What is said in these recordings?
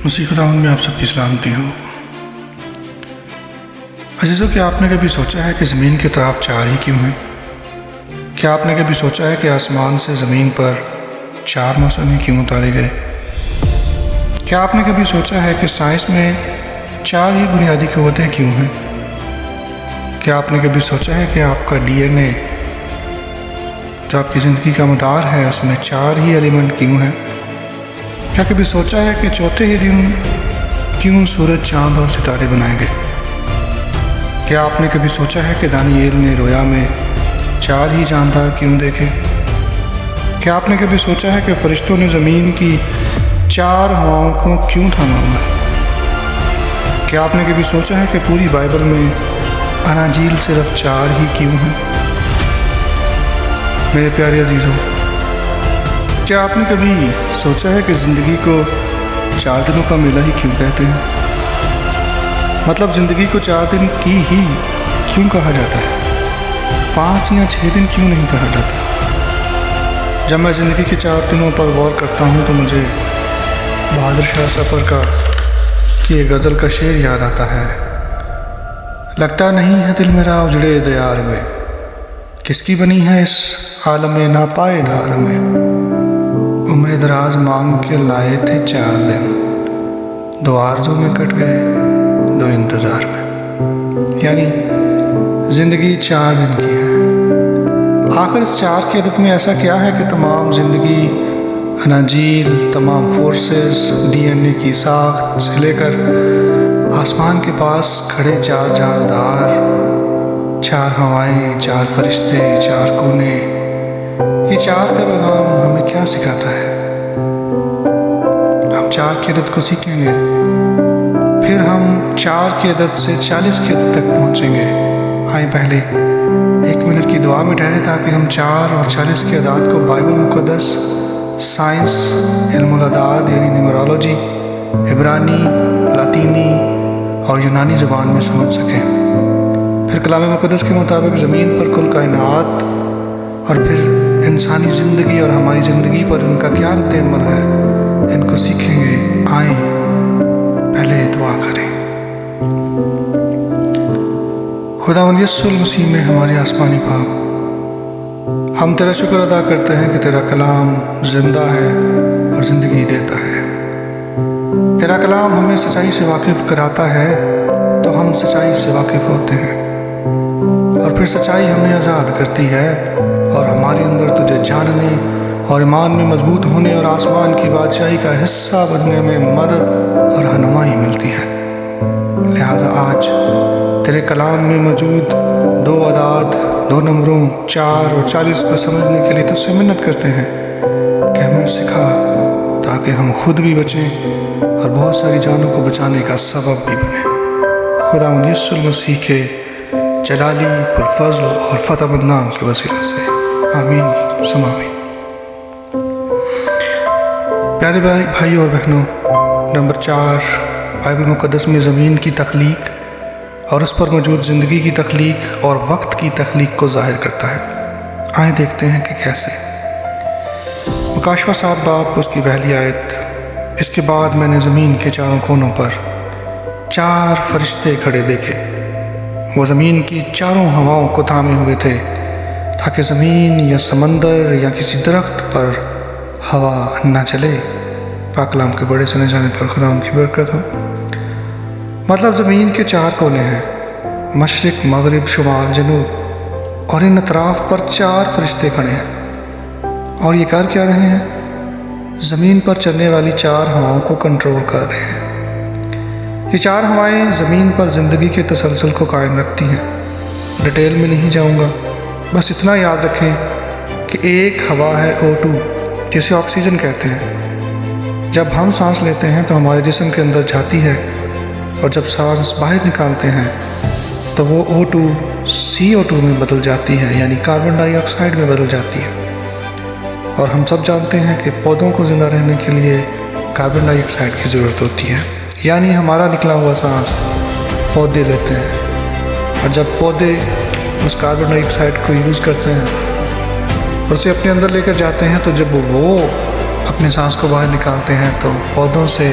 مسیح خداوند میں آپ سب کی سلامتی ہو۔ عزیزو، کیا آپ نے کبھی سوچا ہے کہ زمین کے اطراف چار ہی کیوں ہیں؟ کیا آپ نے کبھی سوچا ہے کہ آسمان سے زمین پر چار موسم کیوں اتارے گئے؟ کیا آپ نے کبھی سوچا ہے کہ سائنس میں چار ہی بنیادی قوتیں کیوں ہیں؟ کیا آپ نے کبھی سوچا ہے کہ آپ کا ڈی این اے جو آپ کی زندگی کا مدار ہے اس میں چار ہی ایلیمنٹ کیوں ہیں؟ کیا کبھی سوچا ہے کہ چوتھے ہی دن کیوں سورج، چاند اور ستارے بنائے گئے؟ کیا آپ نے کبھی سوچا ہے کہ دانییل نے رویا میں چار ہی جاندار کیوں دیکھے؟ کیا آپ نے کبھی سوچا ہے کہ فرشتوں نے زمین کی چار ہواؤں کو کیوں تھاما ہوا ہے؟ کیا آپ نے کبھی سوچا ہے کہ پوری بائبل میں اناجیل صرف چار ہی کیوں ہیں؟ میرے پیارے عزیزوں، کیا آپ نے کبھی سوچا ہے کہ زندگی کو چار دنوں کا میلہ ہی کیوں کہتے ہیں؟ مطلب زندگی کو 4 دن کی ہی کیوں کہا جاتا ہے؟ 5 یا 6 دن کیوں نہیں کہا جاتا؟ جب میں زندگی کے 4 دنوں پر غور کرتا ہوں تو مجھے بہادر شاہ ظفر کا یہ غزل کا شعر یاد آتا ہے۔ لگتا نہیں ہے دل میرا اجڑے دیار میں، کس کی بنی ہے اس عالم ناپائیدار میں، عمر دراز مانگ کے لائے تھے 4 دن، 2 آرزوں میں کٹ گئے 2 انتظار میں۔ یعنی زندگی 4 دن کی ہے۔ آخر اس 4 کی عدد میں ایسا کیا ہے کہ تمام زندگی، اناجیل، تمام فورسز، ڈی این اے کی ساخت سے لے کر آسمان کے پاس کھڑے 4 جاندار، 4 ہوائیں، 4 فرشتے، 4 کونے، یہ 4 کا پیغام ہمیں کیا سکھاتا ہے؟ ہم 4 کی عدد کو سیکھیں گے، پھر ہم 4 کی عدد سے 40 کی عدد تک پہنچیں گے۔ آئیں پہلے 1 منٹ کی دعا میں ٹھہریں تاکہ ہم 4 اور 40 کی اعداد کو بائبل مقدس، سائنس، علم الاعداد یعنی نیمرولوجی، عبرانی، لاطینی اور یونانی زبان میں سمجھ سکیں۔ پھر کلام مقدس کے مطابق زمین پر کل کائنات اور پھر انسانی زندگی اور ہماری زندگی پر ان کا کیا رد عمل ہے، ان کو سیکھیں گے۔ آئیں پہلے دعا کریں۔ خداوند یسوع المسیح میں ہمارے آسمانی باپ، ہم تیرا شکر ادا کرتے ہیں کہ تیرا کلام زندہ ہے اور زندگی دیتا ہے۔ تیرا کلام ہمیں سچائی سے واقف کراتا ہے تو ہم سچائی سے واقف ہوتے ہیں، اور پھر سچائی ہمیں آزاد کرتی ہے اور ہمارے اندر تجھے جاننے اور ایمان میں مضبوط ہونے اور آسمان کی بادشاہی کا حصہ بننے میں مدد اور رہنمائی ملتی ہے۔ لہٰذا آج تیرے کلام میں موجود 2 اعداد، 2 نمبروں 4 اور 40 کو سمجھنے کے لیے تجھ سے منت کرتے ہیں کہ ہمیں سکھا تاکہ ہم خود بھی بچیں اور بہت ساری جانوں کو بچانے کا سبب بھی بنیں۔ خداوند یسوع المسیح کے جلالی، پرفضل اور فتح مند نام کے وسیلے سے آمین ثم آمین۔ پیارے بھائی اور بہنوں، نمبر 4 بائبل مقدس میں زمین کی تخلیق اور اس پر موجود زندگی کی تخلیق اور وقت کی تخلیق کو ظاہر کرتا ہے۔ آئیں دیکھتے ہیں کہ کیسے۔ مکاشفہ 7 باب اس کی پہلی آیت۔ اس کے بعد میں نے زمین کے 4 کونوں پر 4 فرشتے کھڑے دیکھے، وہ زمین کی 4 ہواؤں کو تھامے ہوئے تھے تاکہ زمین یا سمندر یا کسی درخت پر ہوا نہ چلے۔ پاک کلام کے بڑے سنے جانے پر خدا ان کی برکت ہو۔ مطلب زمین کے 4 کونے ہیں، مشرق، مغرب، شمال، جنوب، اور ان اطراف پر 4 فرشتے کھڑے ہیں، اور یہ کر کیا رہے ہیں؟ زمین پر چلنے والی 4 ہواؤں کو کنٹرول کر رہے ہیں۔ یہ 4 ہوائیں زمین پر زندگی کے تسلسل کو قائم رکھتی ہیں۔ ڈیٹیل میں نہیں جاؤں گا، بس اتنا یاد رکھیں کہ ایک ہوا ہے O2 جسے آکسیجن کہتے ہیں۔ جب ہم سانس لیتے ہیں تو ہمارے جسم کے اندر جاتی ہے، اور جب سانس باہر نکالتے ہیں تو وہ O2 CO2 میں بدل جاتی ہے، یعنی کاربن ڈائی آکسائڈ میں بدل جاتی ہے۔ اور ہم سب جانتے ہیں کہ پودوں کو زندہ رہنے کے لیے کاربن ڈائی آکسائڈ کی ضرورت ہوتی ہے، یعنی ہمارا نکلا ہوا سانس پودے لیتے ہیں، اور جب پودے اس کاربن ڈائی آکسائڈ کو یوز کرتے ہیں اور اسے اپنے اندر لے کر جاتے ہیں، تو جب وہ اپنے سانس کو باہر نکالتے ہیں تو پودوں سے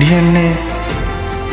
DNA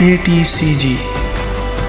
ATCG।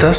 10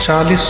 40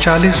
40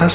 10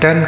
10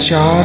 4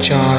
4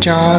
4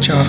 4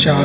4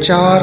4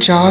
4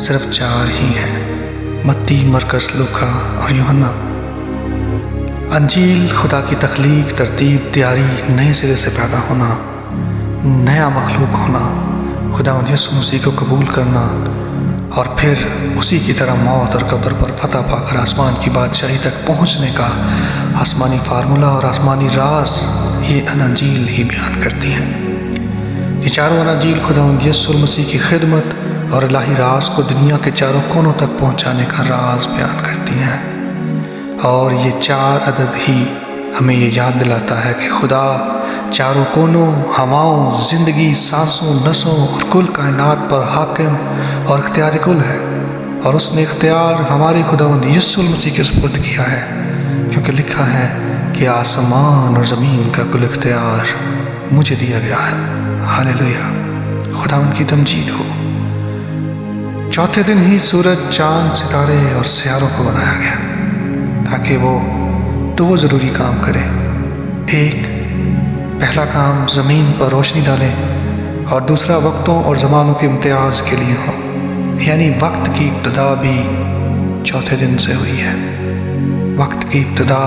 صرف 4 ہی ہیں: متی، مرکز، لوکا اور یوحنا۔ انجیل خدا کی تخلیق، ترتیب، تیاری، نئے سرے سے پیدا ہونا، نیا مخلوق ہونا، خداوند یسوع مسیح کو قبول کرنا اور پھر اسی کی طرح موت اور قبر پر فتح پا کر آسمان کی بادشاہی تک پہنچنے کا آسمانی فارمولہ اور آسمانی راز یہ اناجیل ہی بیان کرتی ہیں۔ یہ چاروں اناجیل خداوند یسوع مسیح کی خدمت اور الہی راز کو دنیا کے چاروں کونوں تک پہنچانے کا راز بیان کرتی ہیں، اور یہ 4 عدد ہی ہمیں یہ یاد دلاتا ہے کہ خدا چاروں کونوں، ہواؤں، زندگی، سانسوں، نسوں اور کل کائنات پر حاکم اور اختیار کل ہے، اور اس نے اختیار ہمارے خداوند یسوع مسیح کے سپرد کیا ہے، کیونکہ لکھا ہے کہ آسمان اور زمین کا کل اختیار مجھے دیا گیا ہے۔ ہاللیلویہ، خداوند کی تمجید ہو۔ چوتھے دن ہی سورج، چاند، ستارے اور سیاروں کو بنایا گیا تاکہ وہ 2 ضروری کام کریں۔ ایک، پہلا کام زمین پر روشنی ڈالیں، اور دوسرا وقتوں اور زمانوں کے امتیاز کے لیے ہو، یعنی وقت کی ابتدا بھی چوتھے دن سے ہوئی ہے۔ وقت کی ابتدا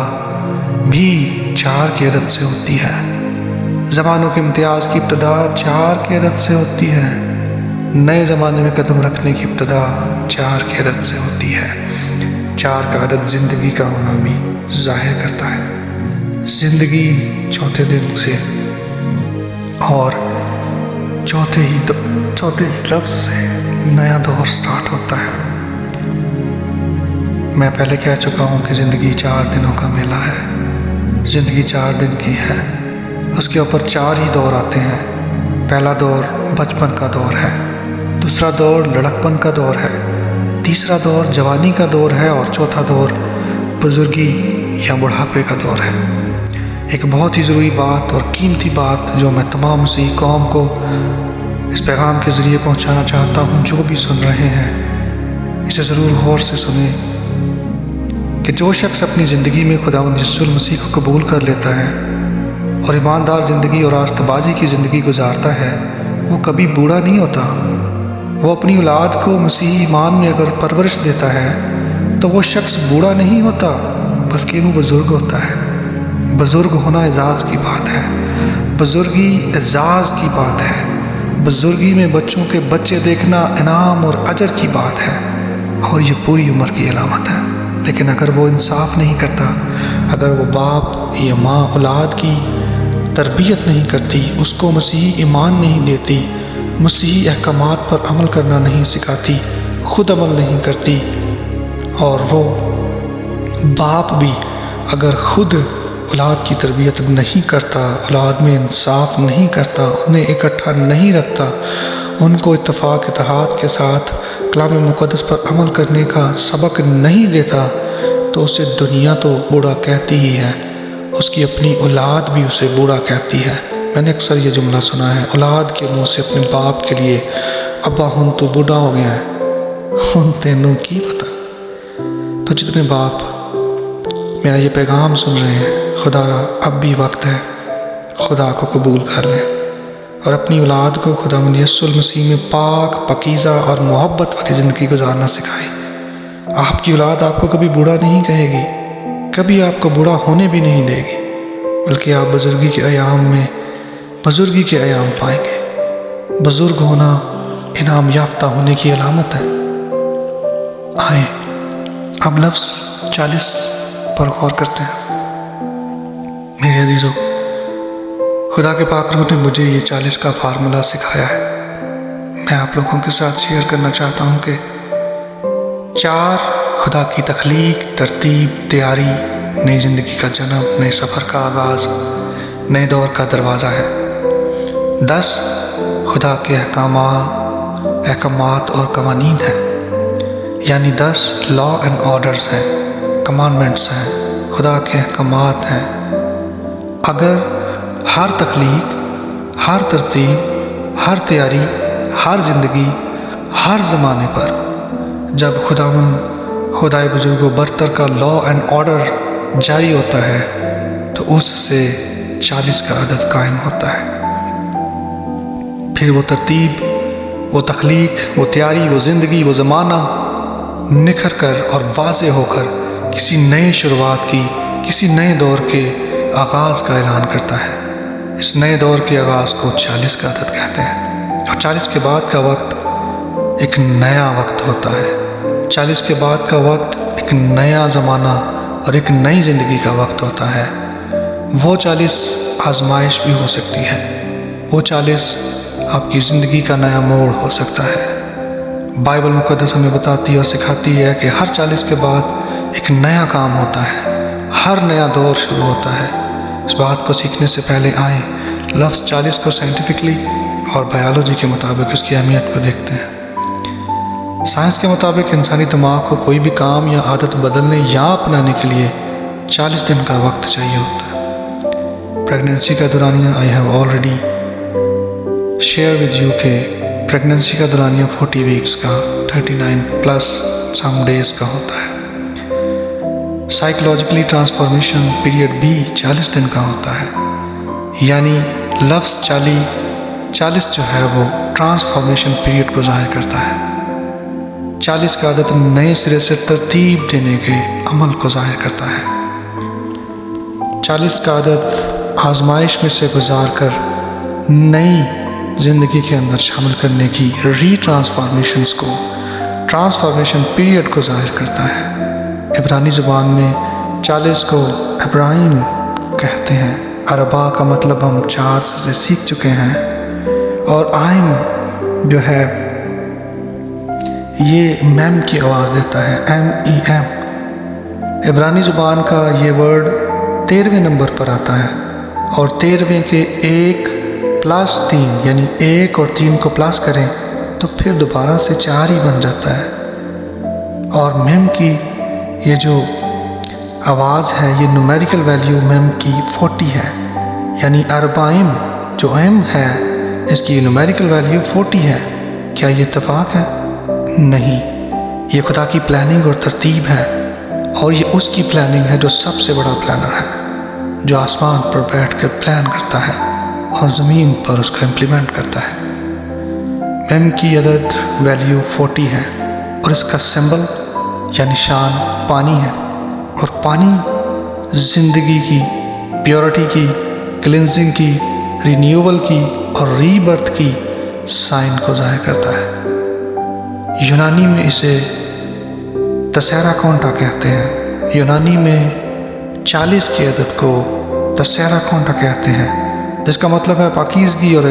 بھی 4 کی عدد سے ہوتی ہے، زمانوں کے امتیاز کی ابتدا 4 کی عدد سے ہوتی ہے، نئے زمانے میں قدم رکھنے کی ابتدا 4 کی عدد سے ہوتی ہے۔ 4 کا عدد زندگی کا ہونا بھی ظاہر کرتا ہے، زندگی چوتھے دن سے، اور چوتھے ہی لفظ سے نیا دور سٹارٹ ہوتا ہے۔ میں پہلے کہہ چکا ہوں کہ زندگی 4 دنوں کا میلہ ہے، زندگی 4 دن کی ہے، اس کے اوپر 4 ہی دور آتے ہیں۔ پہلا دور بچپن کا دور ہے، دوسرا دور لڑکپن کا دور ہے، تیسرا دور جوانی کا دور ہے، اور چوتھا دور بزرگی یا بڑھاپے کا دور ہے۔ ایک بہت ہی ضروری بات اور قیمتی بات جو میں تمام مسیحی قوم کو اس پیغام کے ذریعے پہنچانا چاہتا ہوں، جو بھی سن رہے ہیں اسے ضرور غور سے سنیں، کہ جو شخص اپنی زندگی میں خداوند یسوع مسیح کو قبول کر لیتا ہے اور ایماندار زندگی اور راستہ بازی کی زندگی گزارتا ہے، وہ کبھی بوڑھا نہیں ہوتا۔ وہ اپنی اولاد کو مسیحی ایمان میں اگر پرورش دیتا ہے تو وہ شخص بوڑھا نہیں ہوتا، بلکہ وہ بزرگ ہوتا ہے۔ بزرگ ہونا اعزاز کی بات ہے، بزرگی اعزاز کی بات ہے، بزرگی میں بچوں کے بچے دیکھنا انعام اور اجر کی بات ہے، اور یہ پوری عمر کی علامت ہے۔ لیکن اگر وہ انصاف نہیں کرتا، اگر وہ باپ یا ماں اولاد کی تربیت نہیں کرتی، اس کو مسیحی ایمان نہیں دیتی، مسیحی احکامات پر عمل کرنا نہیں سکھاتی، خود عمل نہیں کرتی، اور وہ باپ بھی اگر خود اولاد کی تربیت نہیں کرتا، اولاد میں انصاف نہیں کرتا، انہیں اکٹھا نہیں رکھتا، ان کو اتفاق اتحاد کے ساتھ کلام مقدس پر عمل کرنے کا سبق نہیں دیتا، تو اسے دنیا تو بوڑھا کہتی ہی ہے، اس کی اپنی اولاد بھی اسے بوڑھا کہتی ہے۔ میں نے اکثر یہ جملہ سنا ہے اولاد کے منہ سے اپنے باپ کے لیے، ابا ہن تو بوڑھا ہو گیا ہے، ہن تینوں کی پتا۔ تو جتنے باپ میرا یہ پیغام سن رہے ہیں، خدا اب بھی وقت ہے، خدا کو قبول کر لیں اور اپنی اولاد کو خداوند یسوع مسیح میں پاک، پاکیزہ اور محبت والی زندگی گزارنا سکھائیں۔ آپ کی اولاد آپ کو کبھی بوڑھا نہیں کہے گی، کبھی آپ کو بوڑھا ہونے بھی نہیں دے گی، بلکہ آپ بزرگی کے ایام میں بزرگی کے ایام پائیں گے۔ بزرگ ہونا انعام یافتہ ہونے کی علامت ہے۔ آئیں اب لفظ 40 پر غور کرتے ہیں۔ میرے عزیزو، خدا کے پاک روح نے مجھے یہ 40 کا فارمولہ سکھایا ہے۔ میں آپ لوگوں کے ساتھ شیئر کرنا چاہتا ہوں کہ 4 خدا کی تخلیق، ترتیب، تیاری، نئی زندگی کا جنم، نئے سفر کا آغاز، نئے دور کا دروازہ ہے۔ 10 خدا کے احکامات اور قوانین ہیں، یعنی 10 لا اینڈ آرڈرز ہیں، کمانڈمنٹس ہیں، خدا کے احکامات ہیں۔ اگر ہر تخلیق، ہر ترتیب، ہر تیاری، ہر زندگی، ہر زمانے پر جب خدائے بزرگ و برتر کا لا اینڈ آرڈر جاری ہوتا ہے تو اس سے 40 کا عدد قائم ہوتا ہے۔ پھر وہ ترتیب وہ تخلیق، وہ تیاری، وہ زندگی، وہ زمانہ نکھر کر اور واضح ہو کر کسی نئے شروعات کی، کسی نئے دور کے آغاز کا اعلان کرتا ہے۔ اس نئے دور کے آغاز کو 40 کا عدد کہتے ہیں، اور 40 کے بعد کا وقت ایک نیا وقت ہوتا ہے۔ 40 کے بعد کا وقت ایک نیا زمانہ اور ایک نئی زندگی کا وقت ہوتا ہے۔ وہ 40 آزمائش بھی ہو سکتی ہے، وہ 40 آپ کی زندگی کا نیا موڑ ہو سکتا ہے۔ بائبل مقدس ہمیں بتاتی اور سکھاتی ہے کہ ہر 40 کے بعد ایک نیا کام ہوتا ہے، ہر نیا دور شروع ہوتا ہے۔ اس بات کو سیکھنے سے پہلے آئیں لفظ 40 کو سائنٹیفکلی اور بائیولوجی کے مطابق اس کی اہمیت کو دیکھتے ہیں۔ سائنس کے مطابق انسانی دماغ کو کوئی بھی کام یا عادت بدلنے یا اپنانے کے لیے 40 دن کا وقت چاہیے ہوتا ہے۔ پریگننسی کا دورانیہ I have already shared with you کہ پریگننسی کا دورانیہ 40 ویکس کا 39 پلس سم ڈیز کا ہوتا ہے۔ سائیکولوجیکلی ٹرانسفارمیشن پیریڈ بھی 40 دن کا ہوتا ہے، یعنی لفظ 40 جو ہے وہ ٹرانسفارمیشن پیریڈ کو ظاہر کرتا ہے۔ 40 کا عدد نئے سرے سے ترتیب دینے کے عمل کو ظاہر کرتا ہے۔ 40 کا عدد آزمائش میں سے گزار کر نئی زندگی کے اندر شامل کرنے کی ری ٹرانسفارمیشنز کو، ٹرانسفارمیشن پیریڈ کو ظاہر کرتا ہے۔ عبرانی زبان میں 40 کو ابراہیم کہتے ہیں۔ عربا کا مطلب ہم 4 سے سیکھ چکے ہیں، اور آئم جو ہے یہ میم کی آواز دیتا ہے، MEM۔ عبرانی زبان کا یہ ورڈ 13ویں نمبر پر آتا ہے، اور 13ویں کے 1 + 3 یعنی 1 اور 3 کو پلس کریں تو پھر دوبارہ سے 4 ہی بن جاتا ہے۔ اور میم کی یہ جو آواز ہے یہ نومیریکل ویلیو میم کی 40 ہے، یعنی اربعین جو ایم ہے اس کی نومیریکل ویلیو 40 ہے۔ کیا یہ اتفاق ہے؟ نہیں، یہ خدا کی پلاننگ اور ترتیب ہے، اور یہ اس کی پلاننگ ہے جو سب سے بڑا پلانر ہے، جو آسمان پر بیٹھ کر پلان کرتا ہے اور زمین پر اس کا امپلیمنٹ کرتا ہے۔ میم کی عدد ویلیو 40 ہے، اور اس کا سمبل یا نشان پانی ہے، اور پانی زندگی کی، پیورٹی کی، کلینزنگ کی، رینیوول کی اور ری برتھ کی سائن کو ظاہر کرتا ہے۔ یونانی میں اسے تسیرا کونٹا کہتے ہیں۔ یونانی میں 40 کی عدد کو تسیرا کونٹا کہتے ہیں، جس کا مطلب ہے پاکیزگی اور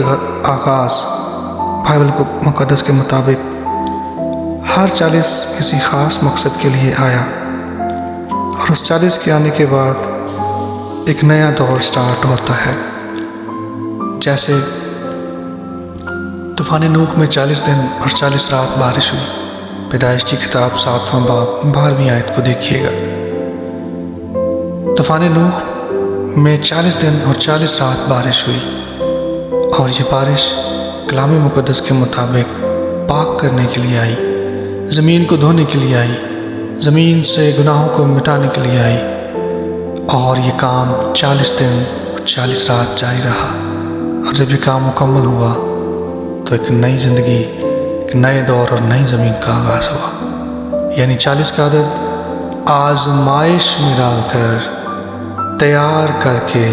آغاز۔ بائبل کو مقدس کے مطابق ہر 40 کسی خاص مقصد کے لیے آیا، اور اس 40 کے آنے کے بعد ایک نیا دور سٹارٹ ہوتا ہے۔ جیسے طوفان نوح میں 40 دن اور 40 رات بارش ہوئی۔ پیدائش کی کتاب 7واں باب 12ویں آیت کو دیکھیے گا۔ طوفان نوح میں 40 دن اور 40 رات بارش ہوئی، اور یہ بارش کلام مقدس کے مطابق پاک کرنے کے لیے آئی، زمین کو دھونے کے لیے آئی، زمین سے گناہوں کو مٹانے کے لیے آئی، اور یہ کام 40 دن اور 40 رات جاری رہا۔ اور جب یہ کام مکمل ہوا تو ایک نئی زندگی، ایک نئے دور اور نئی زمین کا آغاز ہوا۔ یعنی 40 کا عدد آزمائش میں ڈال کر، تیار کر کے،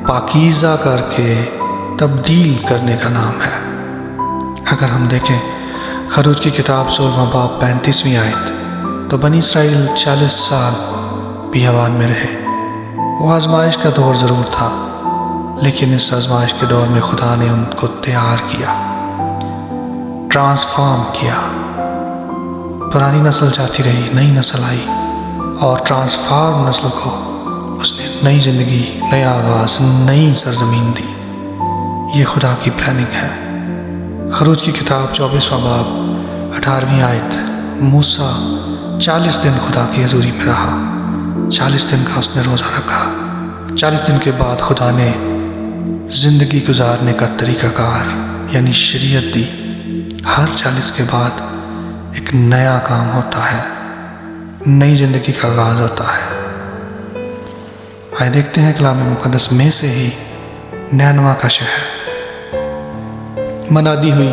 پاکیزہ کر کے تبدیل کرنے کا نام ہے۔ اگر ہم دیکھیں خروج کی کتاب 16واں باب 35ویں آیت، تو بنی اسرائیل 40 سال بیابان میں رہے۔ وہ آزمائش کا دور ضرور تھا، لیکن اس آزمائش کے دور میں خدا نے ان کو تیار کیا، ٹرانسفارم کیا۔ پرانی نسل جاتی رہی، نئی نسل آئی، اور ٹرانسفارم نسل کو اس نے نئی زندگی، نیا آغاز، نئی سرزمین دی۔ یہ خدا کی پلاننگ ہے۔ خروج کی کتاب 24واں باب 18ویں آیت، موسیٰ 40 دن خدا کی حضوری میں رہا، 40 دن کا اس نے روزہ رکھا۔ 40 دن کے بعد خدا نے زندگی گزارنے کا طریقہ کار یعنی شریعت دی۔ ہر 40 کے بعد ایک نیا کام ہوتا ہے، نئی زندگی کا آغاز ہوتا ہے۔ آئے دیکھتے ہیں کلام مقدس میں سے ہی نینوا کا شہر منادی ہوئی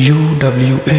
NINUWA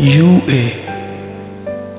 NINUA।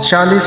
40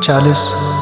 40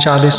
40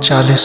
40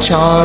4